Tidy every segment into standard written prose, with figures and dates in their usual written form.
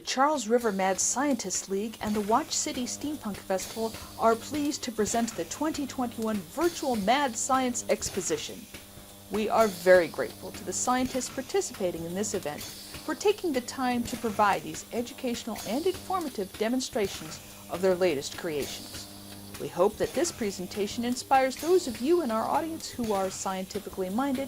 Charles River Mad Scientist League and the Watch City Steampunk Festival are pleased to present the 2021 Virtual Mad Science Exposition. We are very grateful to the scientists participating in this event for taking the time to provide these educational and informative demonstrations of their latest creations. We hope that this presentation inspires those of you in our audience who are scientifically minded,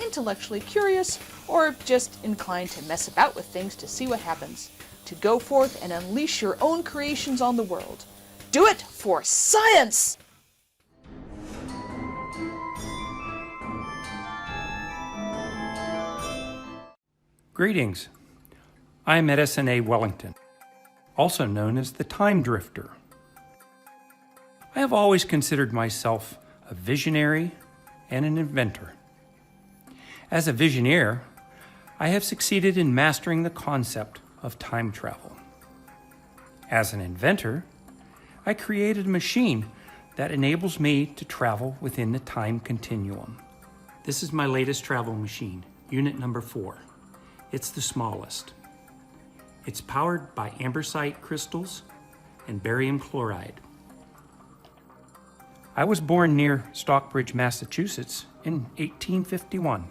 intellectually curious, or just inclined to mess about with things to see what happens, to go forth and unleash your own creations on the world. Do it for science! Greetings. I'm Edison A. Wellington, also known as the Time Drifter. I have always considered myself a visionary and an inventor. As a visionaire, I have succeeded in mastering the concept of time travel. As an inventor, I created a machine that enables me to travel within the time continuum. This is my latest travel machine, unit number 4. It's the smallest. It's powered by andesite crystals and barium chloride. I was born near Stockbridge, Massachusetts in 1851.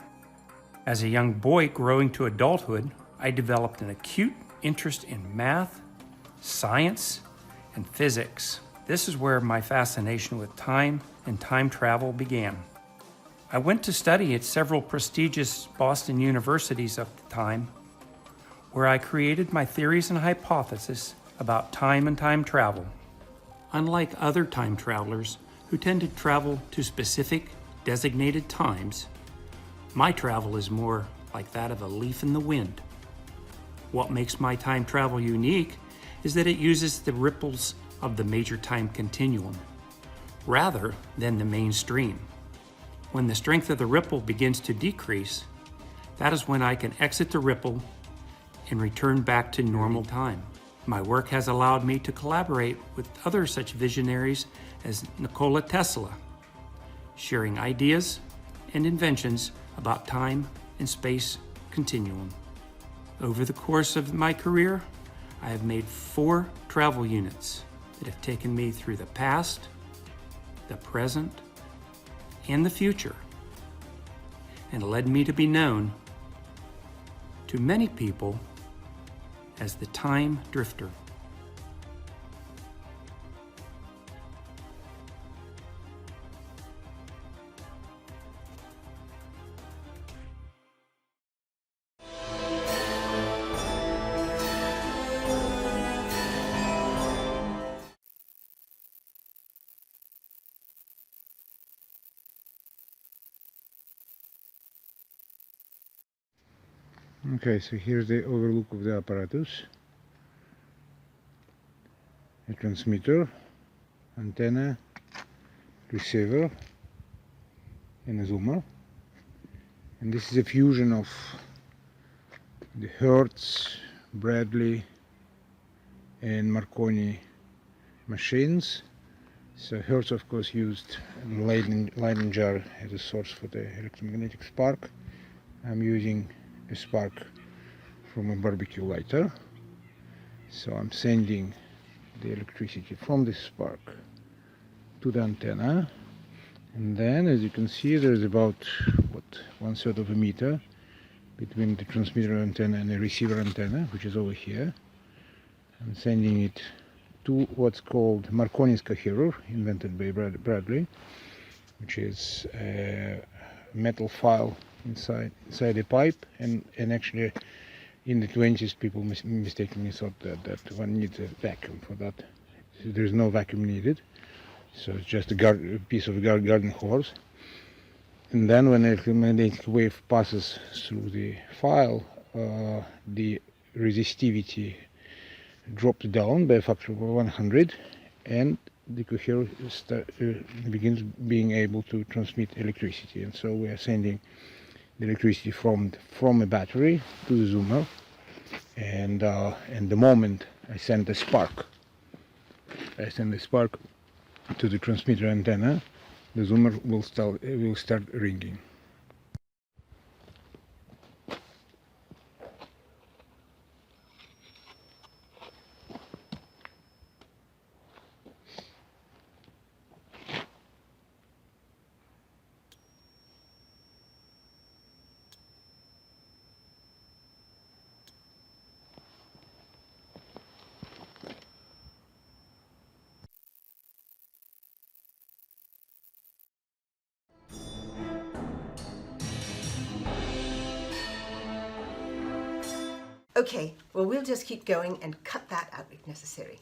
As a young boy growing to adulthood, I developed an acute interest in math, science, and physics. This is where my fascination with time and time travel began. I went to study at several prestigious Boston universities of the time, where I created my theories and hypotheses about time and time travel. Unlike other time travelers who tend to travel to specific designated times, my travel is more like that of a leaf in the wind. What makes my time travel unique is that it uses the ripples of the major time continuum, rather than the mainstream. When the strength of the ripple begins to decrease, that is when I can exit the ripple and return back to normal time. My work has allowed me to collaborate with other such visionaries as Nikola Tesla, sharing ideas and inventions about time and space continuum. Over the course of my career, I have made 4 travel units that have taken me through the past, the present, and the future, and led me to be known to many people as the Time Drifter. Okay, so here's the overlook of the apparatus. A transmitter, antenna, receiver, and a zoomer. And this is a fusion of the Hertz, Bradley, and Marconi machines. So Hertz, of course, used Leyden jar as a source for the electromagnetic spark. I'm using a spark from a barbecue lighter. So I'm sending the electricity from this spark to the antenna, and then, as you can see, there's about 1/3 of a meter between the transmitter antenna and the receiver antenna, which is over here. I'm sending it to what's called Marconi's coherer, invented by Bradley, which is a metal file inside a pipe, and actually in the 20s people mistakenly thought that one needs a vacuum for that. So there's no vacuum needed, so it's just a piece of garden hose. And then when an electromagnetic wave passes through the file, the resistivity drops down by a factor of 100, and the coherer begins being able to transmit electricity. And so we are sending the electricity from a battery to the zoomer, and the moment I send the spark to the transmitter antenna, the zoomer will start ringing. Okay, well, we'll just keep going and cut that out if necessary.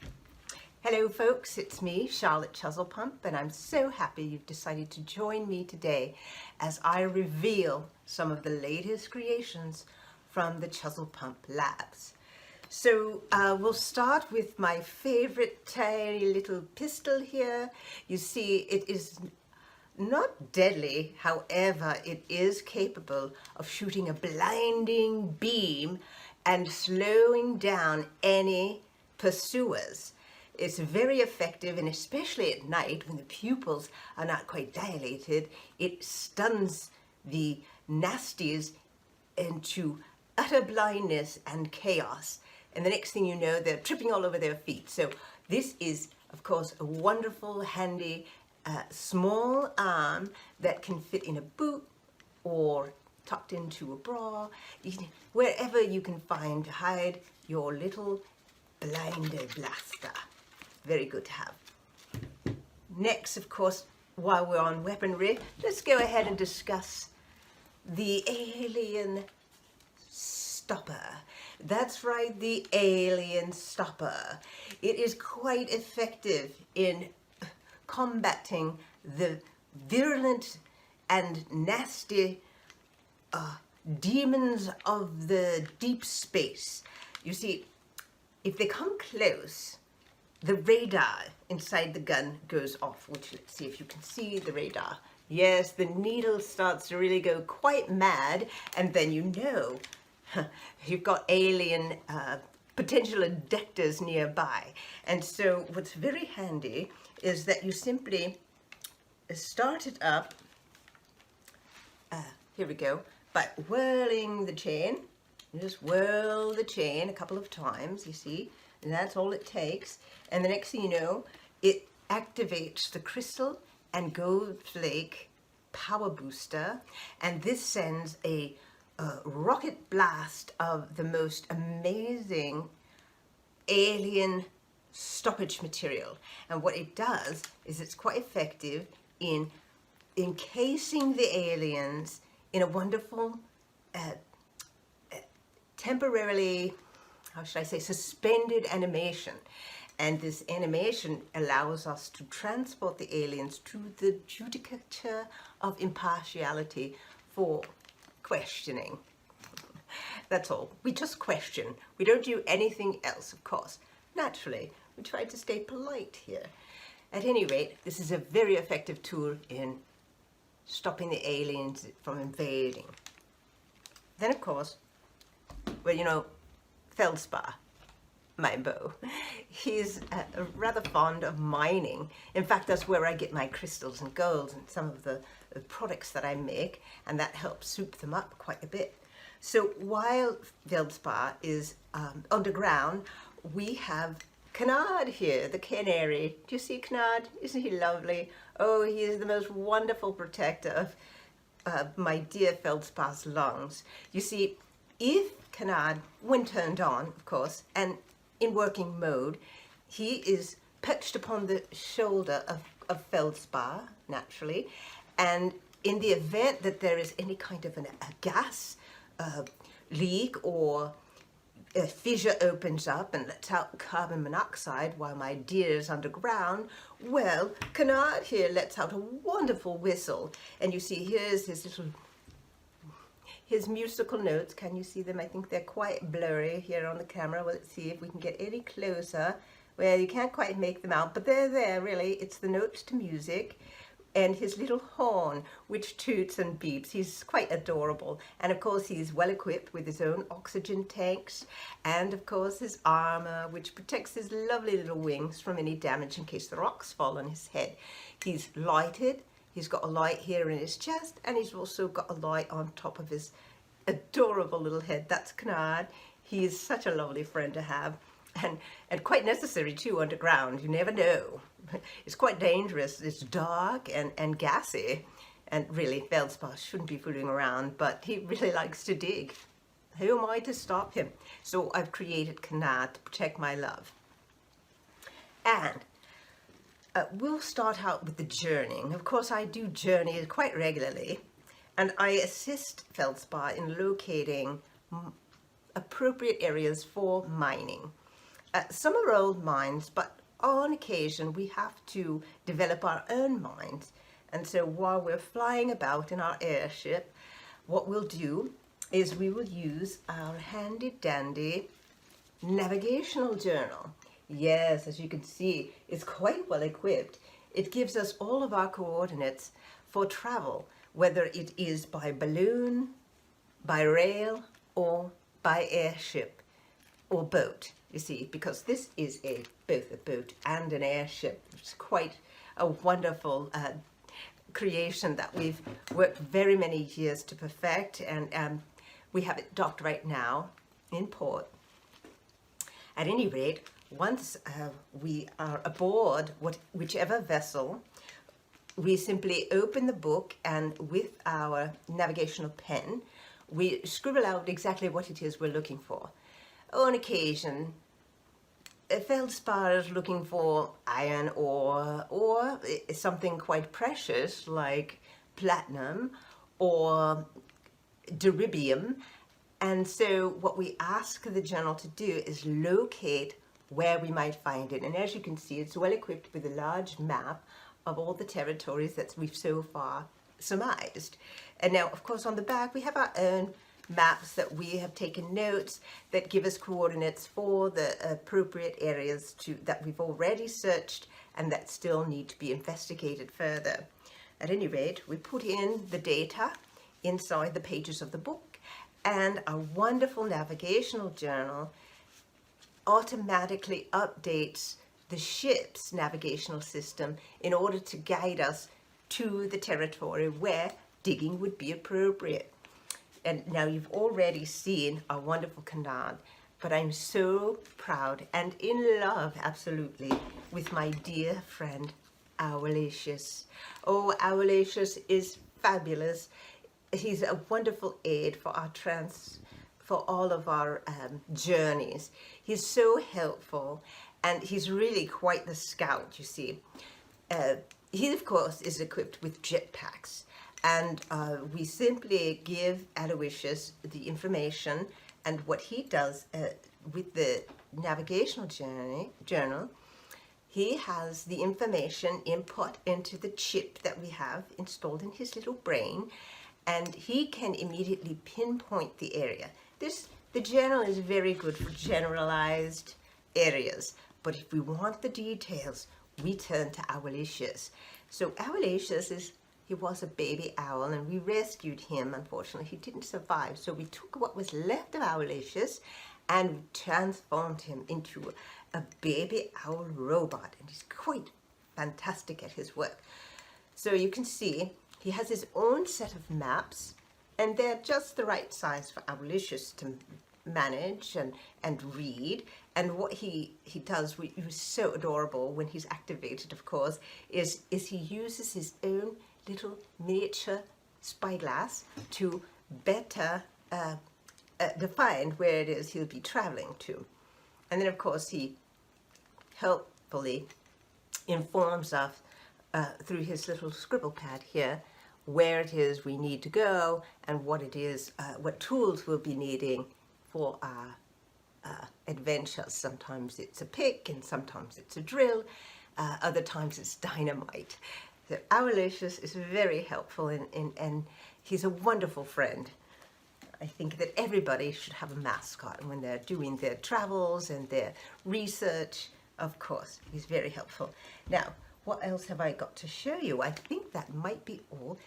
Hello, folks. It's me, Charlotte Chuzzlepump, and I'm so happy you've decided to join me today as I reveal some of the latest creations from the Chuzzlepump Labs. So we'll start with my favorite tiny little pistol here. You see, it is not deadly, however, it is capable of shooting a blinding beam and slowing down any pursuers. It's very effective, and especially at night when the pupils are not quite dilated, it stuns the nasties into utter blindness and chaos. And the next thing you know, they're tripping all over their feet. So this is, of course, a wonderful, handy, small arm that can fit in a boot or tucked into a bra, wherever you can find to hide your little blinder blaster. Very good to have. Next, of course, while we're on weaponry, let's go ahead and discuss the alien stopper. That's right, the alien stopper. It is quite effective in combating the virulent and nasty demons of the deep space. You see, if they come close, the radar inside the gun goes off, which, let's see if you can see the radar. Yes, the needle starts to really go quite mad, and then you know you've got alien potential abductors nearby. And so what's very handy is that you simply start it up, here we go, by whirling the chain. You just whirl the chain a couple of times, you see, and that's all it takes. And the next thing you know, it activates the crystal and gold flake power booster, and this sends a rocket blast of the most amazing alien stoppage material. And what it does is it's quite effective in encasing the aliens in a wonderful temporarily, how should I say, suspended animation. And this animation allows us to transport the aliens to the judicature of impartiality for questioning. That's all. We just question. We don't do anything else, of course. Naturally, we try to stay polite here. At any rate, this is a very effective tool in stopping the aliens from invading. Then, of course, well, you know, Feldspar, my beau, he's rather fond of mining. In fact, that's where I get my crystals and golds and some of the products that I make, and that helps soup them up quite a bit. So while Feldspar is underground, we have Canard here, the canary. Do you see Canard? Isn't he lovely? Oh, he is the most wonderful protector of my dear Feldspar's lungs. You see, if Canard, when turned on, of course, and in working mode, he is perched upon the shoulder of Feldspar, naturally, and in the event that there is any kind of a gas leak or a fissure opens up and lets out carbon monoxide while my dear is underground, well, Canard here lets out a wonderful whistle. And you see, here's his musical notes. Can you see them? I think they're quite blurry here on the camera. Well, let's see if we can get any closer. Well, you can't quite make them out, but they're there, really. It's the notes to music. And his little horn, which toots and beeps. He's quite adorable. And of course, he's well equipped with his own oxygen tanks, and of course his armor, which protects his lovely little wings from any damage in case the rocks fall on his head. He's lighted. He's got a light here in his chest, and he's also got a light on top of his adorable little head. That's Canard. He is such a lovely friend to have, and quite necessary too underground. You never know. It's quite dangerous. It's dark and gassy, and really Feldspar shouldn't be fooling around, but he really likes to dig. Who am I to stop him? So I've created Canard to protect my love. And we'll start out with the journeying. Of course, I do journey quite regularly, and I assist Feldspar in locating appropriate areas for mining. Some are old mines, but on occasion we have to develop our own mines. And so while we're flying about in our airship, what we'll do is we will use our handy dandy navigational journal. Yes, as you can see, it's quite well equipped. It gives us all of our coordinates for travel, whether it is by balloon, by rail, or by airship or boat, you see, because this is both a boat and an airship. It's quite a wonderful creation that we've worked very many years to perfect, and we have it docked right now in port. At any rate, once we are aboard whichever vessel, we simply open the book, and with our navigational pen, we scribble out exactly what it is we're looking for. On occasion, feldspar is looking for iron ore, or something quite precious like platinum or deribium. And so what we ask the journal to do is locate where we might find it. And as you can see, it's well equipped with a large map of all the territories that we've so far surmised. And now, of course, on the back, we have our own maps that we have taken notes that give us coordinates for the appropriate areas that we've already searched and that still need to be investigated further. At any rate, we put in the data inside the pages of the book, and our wonderful navigational journal automatically updates the ship's navigational system in order to guide us to the territory where digging would be appropriate. And now you've already seen our wonderful canard, but I'm so proud and in love, absolutely, with my dear friend, Owlatius. Oh, Owlatius is fabulous. He's a wonderful aid for all of our journeys. He's so helpful, and he's really quite the scout, you see. He, of course, is equipped with jetpacks, and we simply give Aloysius the information, and what he does with the navigational journal, he has the information input into the chip that we have installed in his little brain, and he can immediately pinpoint the area. The journal is very good for generalized areas, but if we want the details, we turn to Owlatius. So Owlatius he was a baby owl, and we rescued him. Unfortunately, he didn't survive, so we took what was left of Owlatius and we transformed him into a baby owl robot, and he's quite fantastic at his work. So you can see he has his own set of maps, and they're just the right size for Owlatius to manage and read. And what he does, which is so adorable when he's activated, of course, is he uses his own little miniature spyglass to better define where it is he'll be traveling to. And then, of course, he helpfully informs us through his little scribble pad here where it is we need to go and what it is, what tools we'll be needing for our adventures. Sometimes it's a pick, and sometimes it's a drill, other times it's dynamite. So Owlatius is very helpful, and he's a wonderful friend. I think that everybody should have a mascot when they're doing their travels and their research. Of course, he's very helpful. Now, what else have I got to show you? I think that might be all.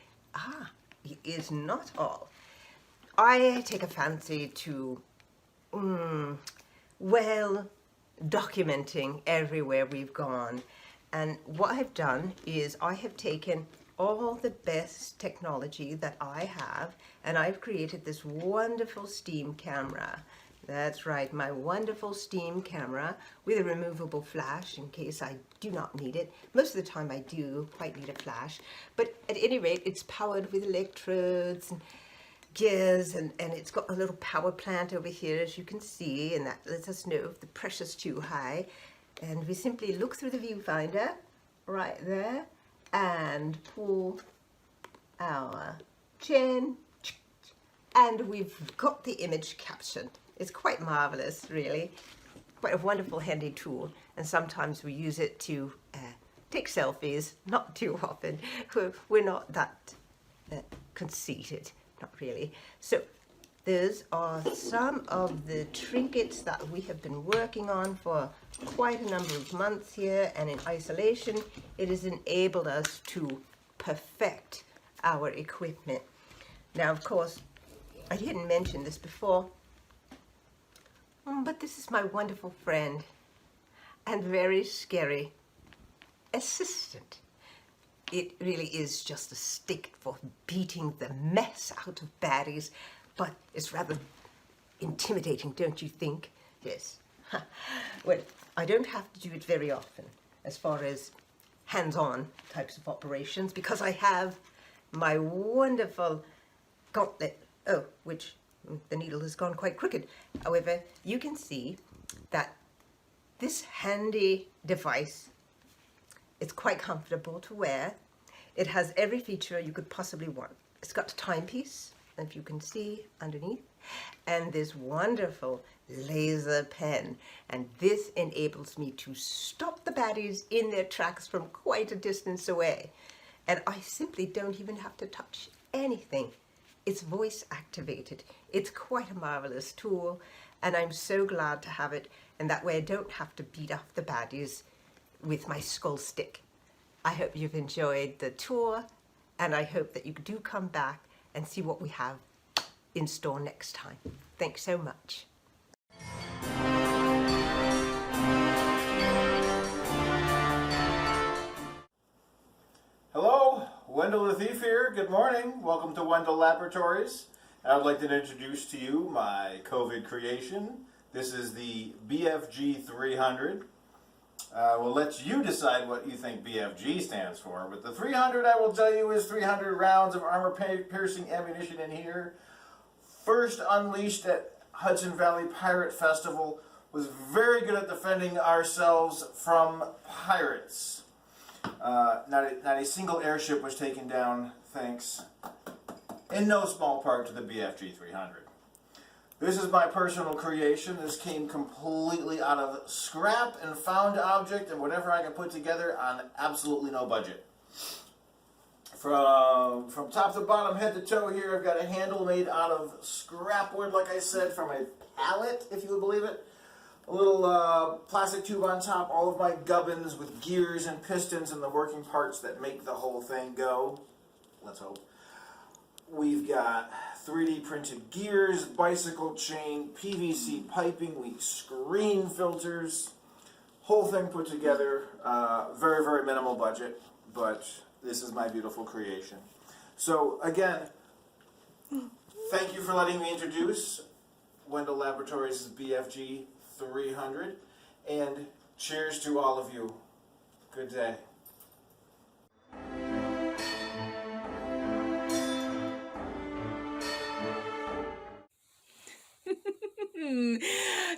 It is not all. I take a fancy to, well, documenting everywhere we've gone. And what I've done is I have taken all the best technology that I have, and I've created this wonderful steam camera. That's right, my wonderful steam camera with a removable flash in case I do not need it. Most of the time I do quite need a flash, but at any rate it's powered with electrodes and gears, and it's got a little power plant over here, as you can see, and that lets us know if the pressure's too high. And we simply look through the viewfinder right there and pull our chain, and we've got the image captured. It's quite marvelous, really. Quite a wonderful handy tool, and sometimes we use it to take selfies. Not too often. We're not that conceited, not really. So those are some of the trinkets that we have been working on for quite a number of months here, and in isolation it has enabled us to perfect our equipment. Now, of course, I didn't mention this before, but this is my wonderful friend and very scary assistant. It really is just a stick for beating the mess out of baddies, but it's rather intimidating, don't you think? Yes. Well, I don't have to do it very often as far as hands-on types of operations, because I have my wonderful gauntlet, which the needle has gone quite crooked. However, you can see that this handy device, it's quite comfortable to wear. It has every feature you could possibly want. It's got a timepiece, if you can see underneath, and this wonderful laser pen, and this enables me to stop the baddies in their tracks from quite a distance away, and I simply don't even have to touch anything. It's voice activated. It's quite a marvelous tool, and I'm so glad to have it, and that way I don't have to beat off the baddies with my skull stick. I hope you've enjoyed the tour, and I hope that you do come back and see what we have in store next time. Thanks so much. Hello, Wendell the Thief here. Good morning. Welcome to Wendell Laboratories. I would like to introduce to you my COVID creation. This is the BFG 300. We'll let you decide what you think BFG stands for, but the 300, I will tell you, is 300 rounds of armor-piercing ammunition in here. First unleashed at Hudson Valley Pirate Festival, was very good at defending ourselves from pirates. Not a single airship was taken down, thanks in no small part to the BFG 300. This is my personal creation. This came completely out of scrap and found object and whatever I could put together on absolutely no budget. From top to bottom, head to toe here, I've got a handle made out of scrap wood, like I said, from a pallet, if you would believe it. A little plastic tube on top, all of my gubbins with gears and pistons and the working parts that make the whole thing go. Let's hope. We've got 3D printed gears, bicycle chain, PVC piping, screen filters, whole thing put together. Very, very minimal budget, but this is my beautiful creation. So again, thank you for letting me introduce Wendell Laboratories' BFG 300, and cheers to all of you. Good day.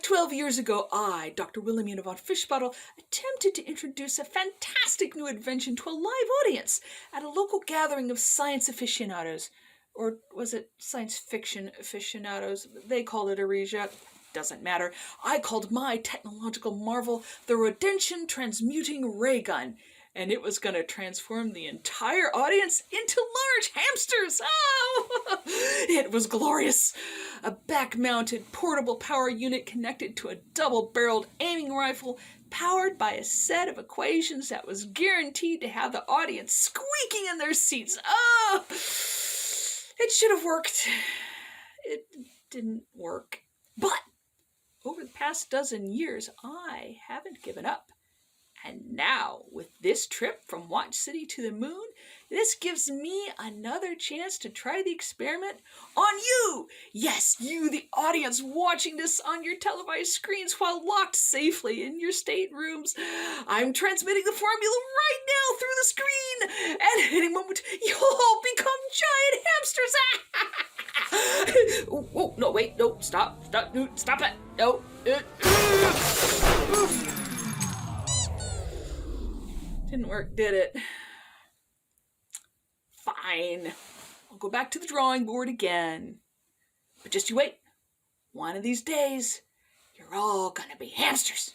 12 years ago, I, Dr. Wilhelmina von Fischbottle, attempted to introduce a fantastic new invention to a live audience at a local gathering of science aficionados. Or was it science fiction aficionados? They called it Aresia. Doesn't matter. I called my technological marvel the Rodention Transmuting Ray Gun, and it was going to transform the entire audience into large hamsters. Oh! It was glorious. A back-mounted portable power unit connected to a double-barreled aiming rifle powered by a set of equations that was guaranteed to have the audience squeaking in their seats. Oh! It should have worked. It didn't work. But over the past dozen years, I haven't given up. And now, with this trip from Watch City to the moon, this gives me another chance to try the experiment on you! Yes, you, the audience, watching this on your televised screens while locked safely in your staterooms. I'm transmitting the formula right now through the screen, and at any moment, you'll all become giant hamsters! Oh, no, wait, no, stop it, no. Didn't work, did it? Fine. I'll go back to the drawing board again. But just you wait. One of these days, you're all gonna be hamsters.